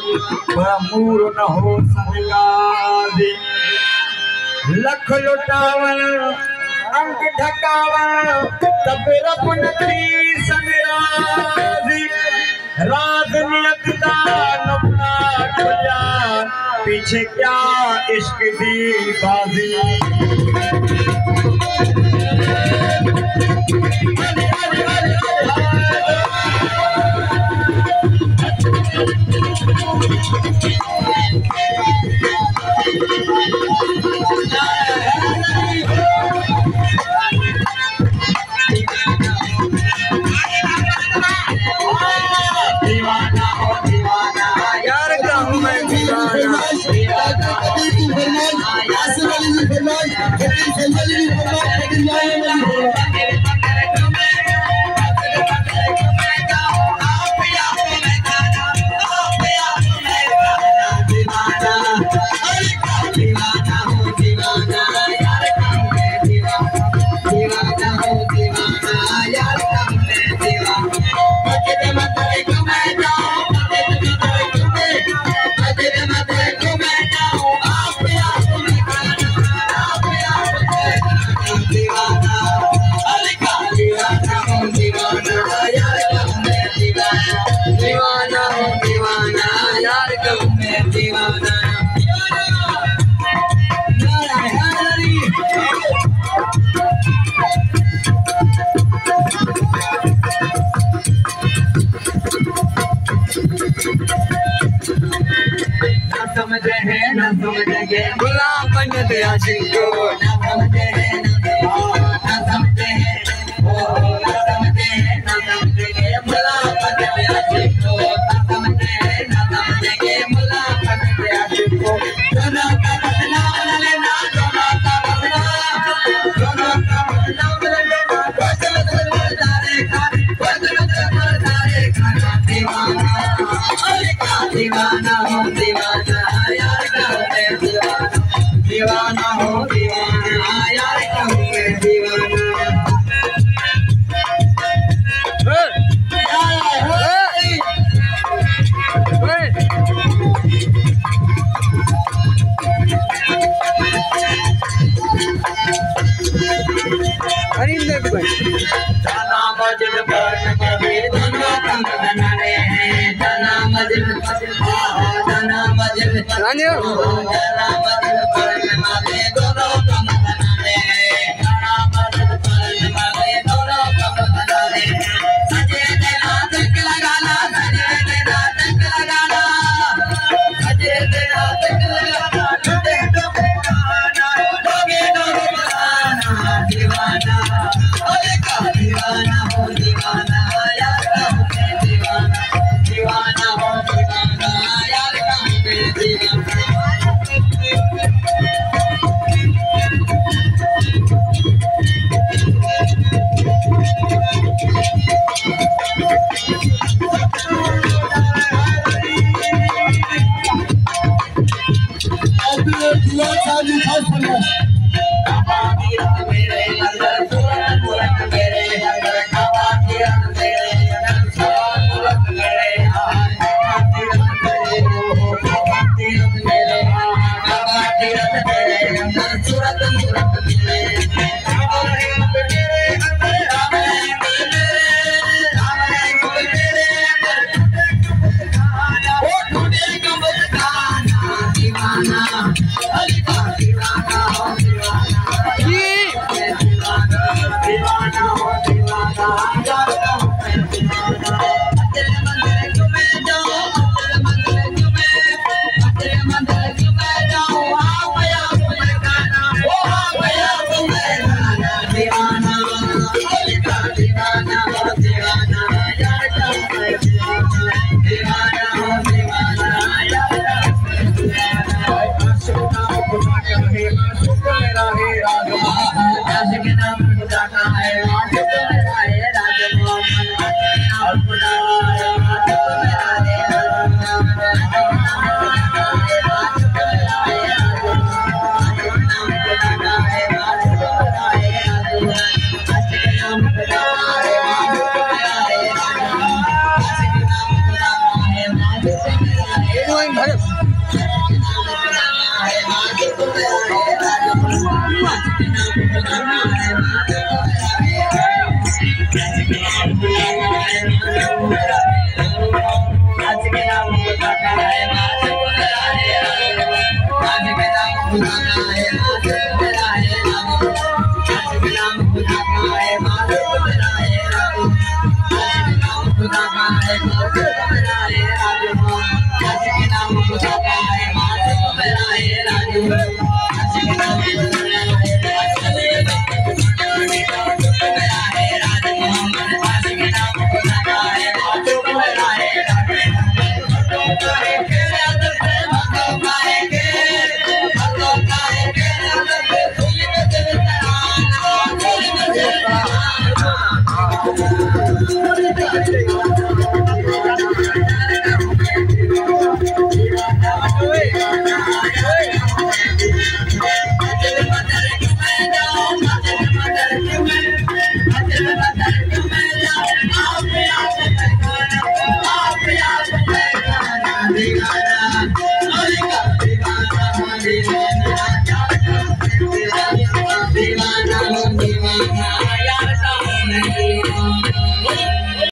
मूर न हो संगादी लख लुटावन अंग ढकावन तब रब नथी संगरादी राज नियत दा नुक्ता खुलिया पीछे क्या इश्क दी बाजी गुलाम बनते आशिको ना समझे ना समझे ओ ना समझे ना समझे गुलाम बनते आशिको ना समझे ना समझे गुलाम बनते आशिको दोनों का बदला लेना दोनों का बदला लेना बदल दारे खाना दीवाना अरे का दीवाना हो दीवाना दीवाना हो दीवाना यार कहूँगे दीवाना जना मजल बन कभी दोनों कम बनाने जना मजल जना मजल जना मजल बन मारे दोनों कम बनाने जना मजल बन मारे दोनों कम बनाने सजे तेरा तक लगाना सजे तेरा तक लगाना सजे तेरा तक लगाना टूटे तो पुराना डोगे डोगे पुराना दीवाना दीवाना हो दीवाना यार कहूँगे दीवाना दीवाना हो दीवाना यार कहूँगे दीवाना मुराद